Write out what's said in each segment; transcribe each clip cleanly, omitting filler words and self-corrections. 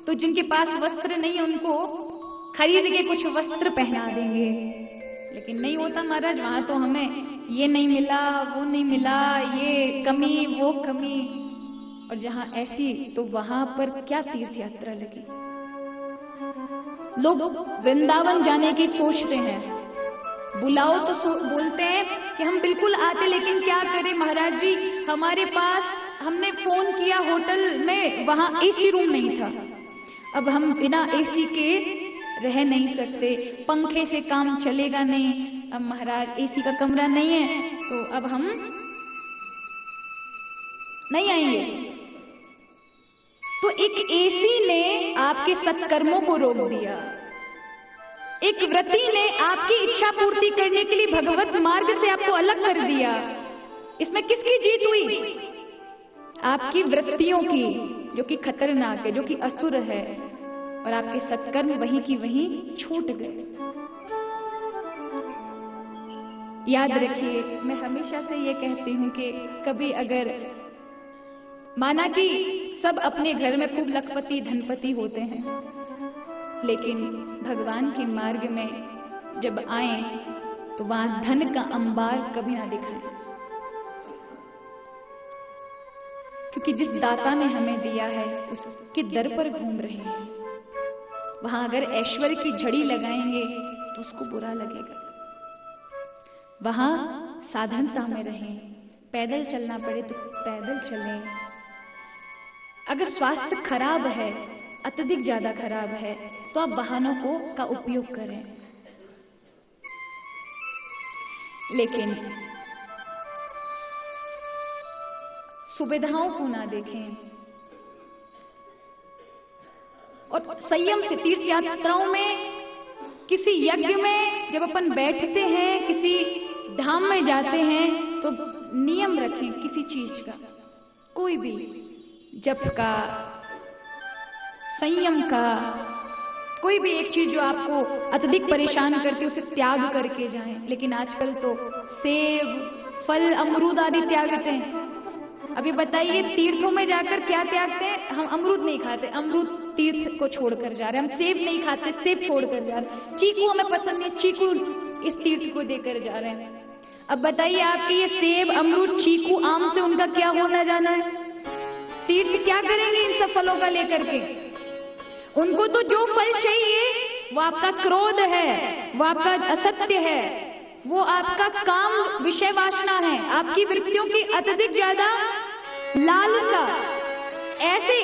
तो जिनके पास वस्त्र नहीं है उनको खरीद के कुछ वस्त्र पहना देंगे। लेकिन नहीं होता महाराज, वहां तो हमें ये नहीं मिला, वो नहीं मिला, ये कमी, वो कमी। और जहां ऐसी, तो वहां पर क्या तीर्थ यात्रा लगी। लोग वृंदावन जाने की सोचते हैं, बुलाओ तो बोलते हैं कि हम बिल्कुल आते, लेकिन क्या करें महाराज जी, हमारे पास, हमने फोन किया होटल में, वहां एसी रूम नहीं था। अब हम बिना एसी के रह नहीं सकते, पंखे से काम चलेगा नहीं। अब महाराज एसी का कमरा नहीं है, तो अब हम नहीं आएंगे। तो एक एसी ने आपके सत्कर्मों को रोक दिया, एक व्रती ने आपकी इच्छा पूर्ति करने के लिए भगवत मार्ग से आपको अलग कर दिया। इसमें किसकी जीत हुई? आपकी वृत्तियों की, जो कि खतरनाक है, जो कि असुर है, और आपके सत्कर्म वहीं की वहीं छूट गए। याद रखिए, मैं हमेशा से ये कहती हूं कि कभी अगर माना कि सब अपने घर में खूब लखपति धनपति होते हैं, लेकिन भगवान के मार्ग में जब आए तो वहां धन का अंबार कभी ना दिखाए, क्योंकि जिस दाता ने हमें दिया है उसके दर पर घूम रहे हैं। वहां अगर ऐश्वर्य की झड़ी लगाएंगे तो उसको बुरा लगेगा। वहां साधनता में रहें, पैदल चलना पड़े तो पैदल चलें। अगर स्वास्थ्य खराब है, अत्यधिक ज्यादा खराब है, तो आप वाहनों का उपयोग करें, लेकिन सुविधाओं को ना देखें। और संयम से तीर्थ यात्राओं में, किसी यज्ञ में जब अपन बैठते हैं, किसी धाम में जाते हैं, तो नियम रखें किसी चीज का, कोई भी, जप का, संयम का, कोई भी एक चीज जो आपको अत्यधिक परेशान करती है उसे त्याग करके जाएं। लेकिन आजकल तो सेब, फल, अमरूद आदि त्यागते हैं। अभी बताइए, तीर्थों में जाकर क्या त्यागते हैं? हम अमरूद नहीं खाते, अमरूद तीर्थ को छोड़कर जा रहे हैं। हम सेब नहीं खाते, सेब छोड़कर जा रहे हैं। चीकू हमें पसंद नहीं, चीकू इस तीर्थ को देकर जा रहे हैं। अब बताइए, आपके ये सेब, अमरूद, चीकू, आम से उनका क्या होना जाना है? तीर्थ क्या करेंगे इन सब फलों का लेकर के? उनको तो जो फल चाहिए वो आपका क्रोध है, वो आपका असत्य है, वो आपका काम, विषय वासना है, आपकी वृत्तियों की अत्यधिक ज्यादा लालसा। ऐसे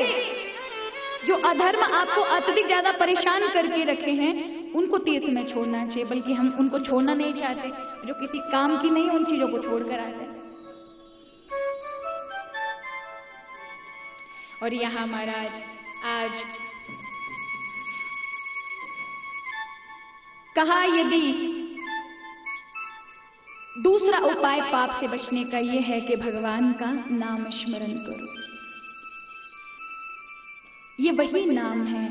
जो अधर्म आपको अत्यधिक ज्यादा परेशान करके रखे हैं, उनको तीर्थ में छोड़ना चाहिए। बल्कि हम उनको छोड़ना नहीं चाहते, जो किसी काम की नहीं, उन चीजों को छोड़कर आते हैं। और यहां महाराज आज कहा, यदि दूसरा उपाय पाप से बचने का यह है कि भगवान का नाम स्मरण करो। ये वही नाम है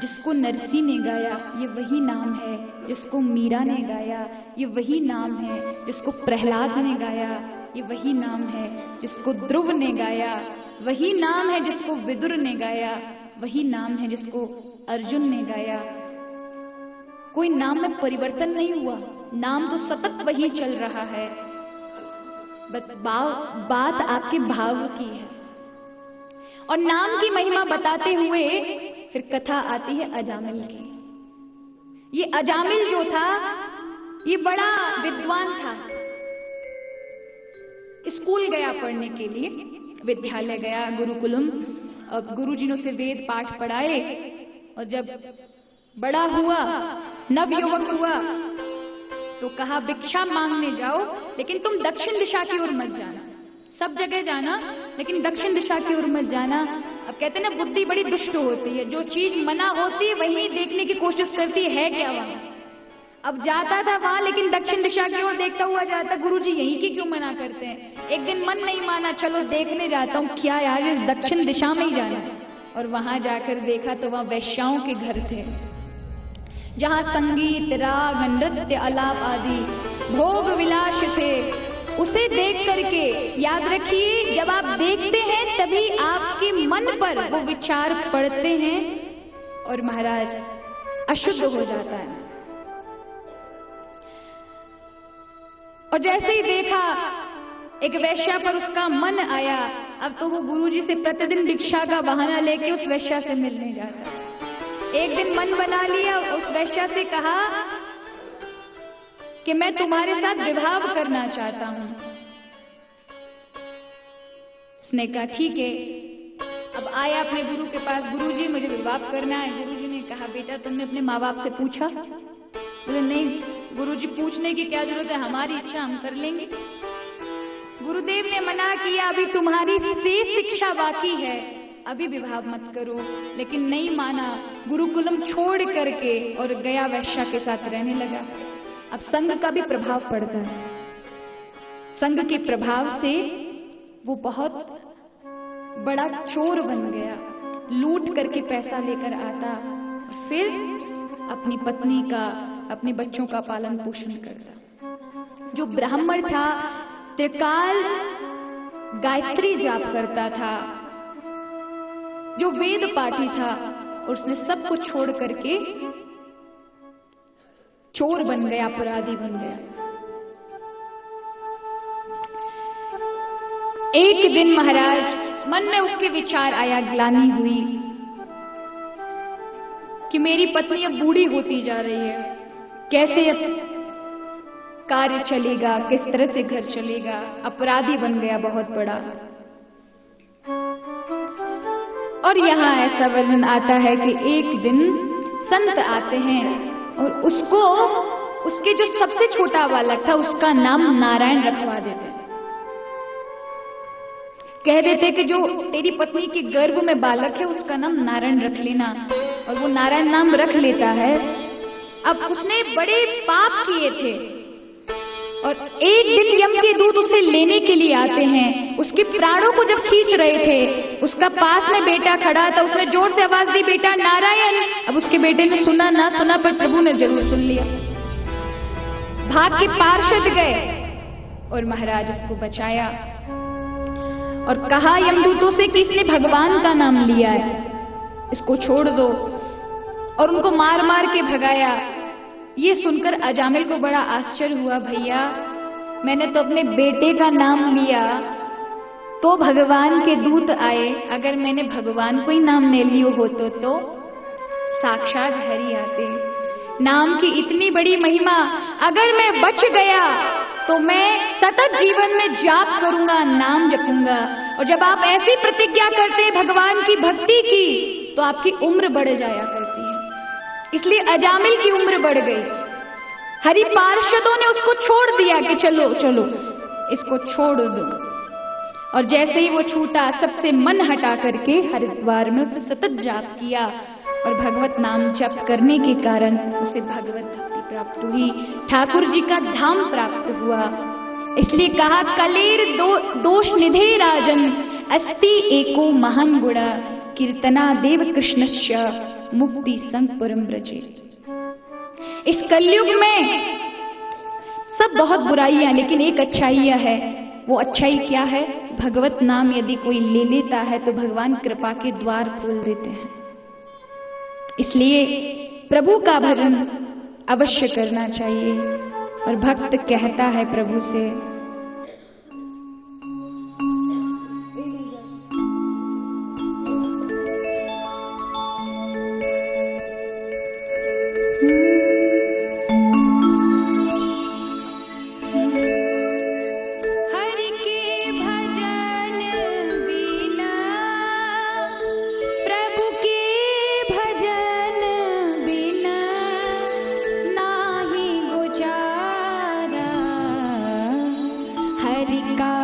जिसको नरसी ने गाया, ये वही नाम है जिसको मीरा ने गाया, ये वही नाम है जिसको प्रहलाद ने गाया, ये वही नाम है जिसको ध्रुव ने गाया, वही नाम है जिसको विदुर ने गाया, वही नाम है जिसको अर्जुन ने गाया। कोई नाम में परिवर्तन नहीं हुआ, नाम तो सतत वही चल रहा है। बात आपके भाव की है। और नाम की महिमा बताते हुए फिर कथा आती है अजामिल की। ये अजामिल जो था, ये बड़ा विद्वान था। स्कूल गया पढ़ने के लिए, विद्यालय गया, गुरुकुलम। अब गुरुजी ने उसे वेद पाठ पढ़ाए, और जब बड़ा हुआ, नवयुवक हुआ, तो कहा भिक्षा मांगने जाओ, लेकिन तुम दक्षिण दिशा की ओर मत जाना। सब जगह जाना, लेकिन दक्षिण दिशा की ओर मत जाना। अब कहते हैं ना, बुद्धि बड़ी दुष्ट होती है, जो चीज मना होती है वही देखने की कोशिश करती है क्या वहां। अब जाता था वहां, लेकिन दक्षिण दिशा की ओर देखता हुआ जाता, गुरुजी यहीं की क्यों मना करते हैं। एक दिन मन नहीं माना, चलो देखने जाता हूँ, क्या यार इस दक्षिण दिशा में ही जाना। और वहां जाकर देखा तो वहां वैश्याओं के घर थे, जहां संगीत, राग, नृत्य, आलाप आदि भोग विलास थे। उसे देख करके, याद रखिए, जब आप देखते हैं तभी आपके मन पर वो विचार पड़ते हैं और महाराज अशुद्ध हो जाता है। और जैसे ही देखा एक वैश्या पर उसका मन आया, अब तो वो गुरुजी से प्रतिदिन भिक्षा का बहाना लेके उस वैश्या से मिलने जाता। एक दिन मन बना लिया, उस वैश्या से कहा कि मैं तुम्हारे साथ विवाह करना चाहता हूं। उसने कहा ठीक है। अब आया अपने गुरु के पास, गुरुजी मुझे विवाह करना है। गुरुजी ने कहा बेटा तुमने अपने माँ बाप से पूछा? बोले नहीं गुरुजी, पूछने की क्या जरूरत है, हमारी इच्छा हम कर लेंगे। गुरुदेव ने मना किया, अभी तुम्हारी शेष शिक्षा बाकी है, अभी विवाह मत करो। लेकिन नहीं माना, गुरुकुलम छोड़ करके और गया वैश्या के साथ रहने लगा। अब संग का भी प्रभाव पड़ता है। संग के प्रभाव से वो बहुत बड़ा चोर बन गया, लूट करके पैसा लेकर आता, फिर अपनी पत्नी का, अपने बच्चों का पालन पोषण करता। जो ब्राह्मण था त्रिकाल गायत्री जाप करता था, जो वेद पाठी था, उसने सब कुछ छोड़ करके चोर बन गया, अपराधी बन गया। एक दिन महाराज मन में उसके विचार आया, ग्लानि हुई कि मेरी पत्नी अब बूढ़ी होती जा रही है, कैसे अब कार्य चलेगा, किस तरह से घर चलेगा। अपराधी बन गया बहुत बड़ा। और यहां ऐसा वर्णन आता है कि एक दिन संत आते हैं और उसको, उसके जो सबसे छोटा बालक था उसका नाम नारायण रखवा देते। कह देते कि जो तेरी पत्नी के गर्भ में बालक है उसका नाम नारायण रख लेना। और वो नारायण नाम रख लेता है। अब उसने बड़े पाप किए थे और एक दिन यम के दूत उसे लेने के लिए आते हैं। उसके प्राणों को जब खींच रहे थे, उसका पास में बेटा खड़ा था, उसने जोर से आवाज दी बेटा नारायण। अब उसके बेटे ने सुना ना सुना, पर प्रभु ने जरूर सुन लिया। भाग के पार्षद गए और महाराज उसको बचाया और कहा यमदूतों से कि इसने भगवान का नाम लिया है, इसको छोड़ दो। और उनको मार मार के भगाया। ये सुनकर अजामिल को बड़ा आश्चर्य हुआ, भैया मैंने तो अपने बेटे का नाम लिया तो भगवान के दूत आए, अगर मैंने भगवान को ही नाम ले लियो होतो तो साक्षात हरि आते। नाम की इतनी बड़ी महिमा, अगर मैं बच गया तो मैं सतत जीवन में जाप करूंगा, नाम जपूंगा। और जब आप ऐसी प्रतिज्ञा करते हैं भगवान की भक्ति की, तो आपकी उम्र बढ़ जाया करती है। इसलिए अजामिल की उम्र बढ़ गई। हरि पार्षदों ने उसको छोड़ दिया कि चलो चलो इसको छोड़ दो। और जैसे ही वो छूटा, सबसे मन हटा करके हरिद्वार में उसे सतत जाप किया और भगवत नाम जप करने के कारण उसे भगवत भक्ति प्राप्त हुई, ठाकुर जी का धाम प्राप्त हुआ। इसलिए कहा कलेर दोष निधे राजन अस्ति एको महान गुणा कीर्तना देव कृष्णस्य मुक्ति संग परम ब्रजे। इस कलयुग में सब बहुत बुराइयां, लेकिन एक अच्छाइयां है। वो अच्छाई क्या है? भगवत नाम यदि कोई ले लेता है तो भगवान कृपा के द्वार खोल देते हैं। इसलिए प्रभु का भजन अवश्य करना चाहिए। और भक्त कहता है प्रभु से, हरि का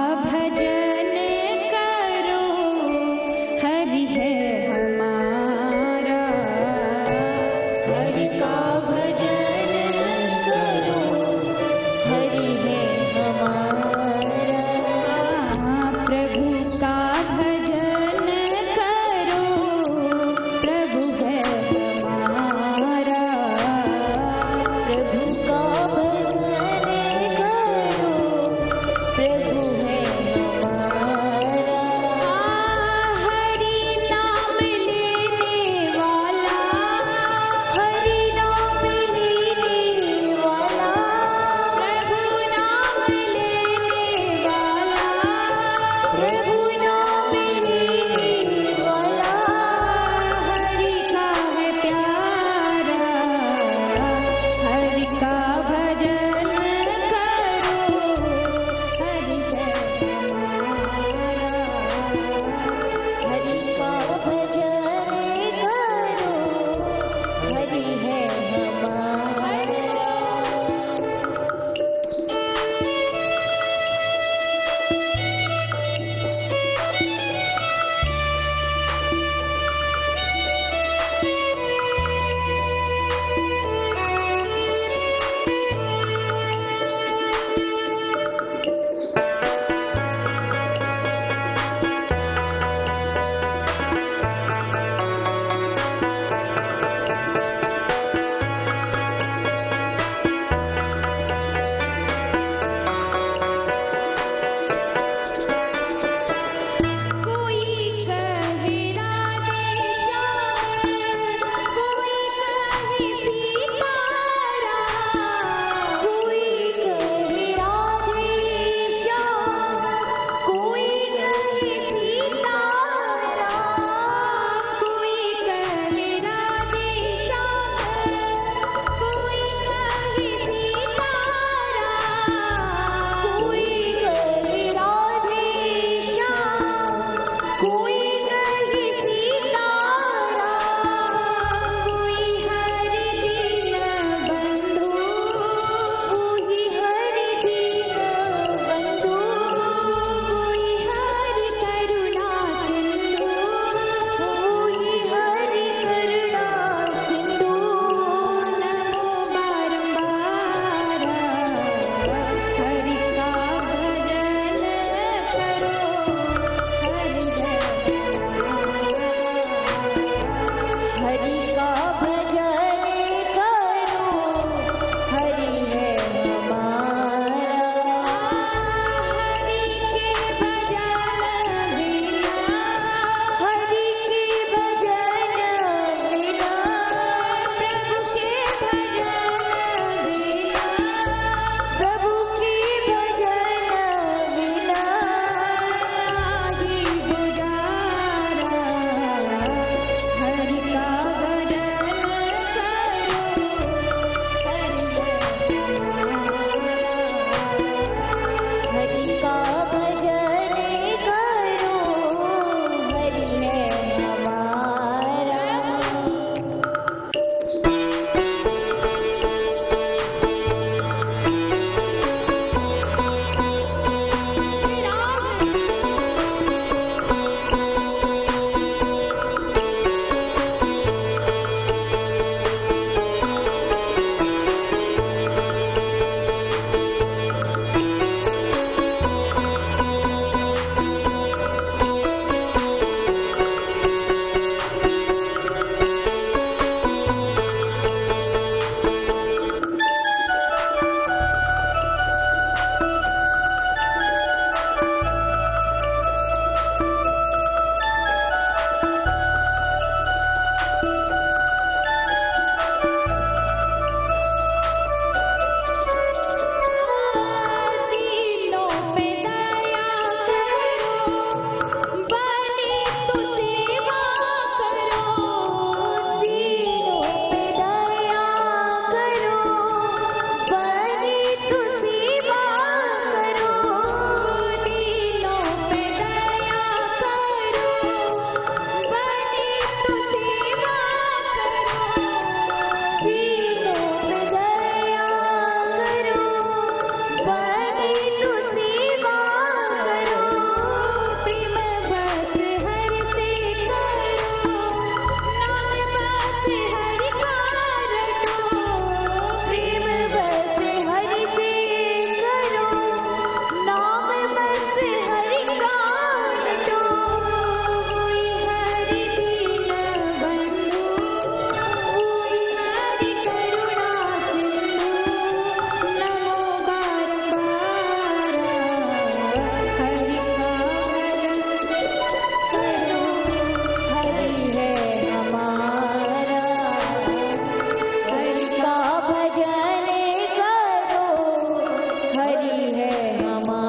है हमारा।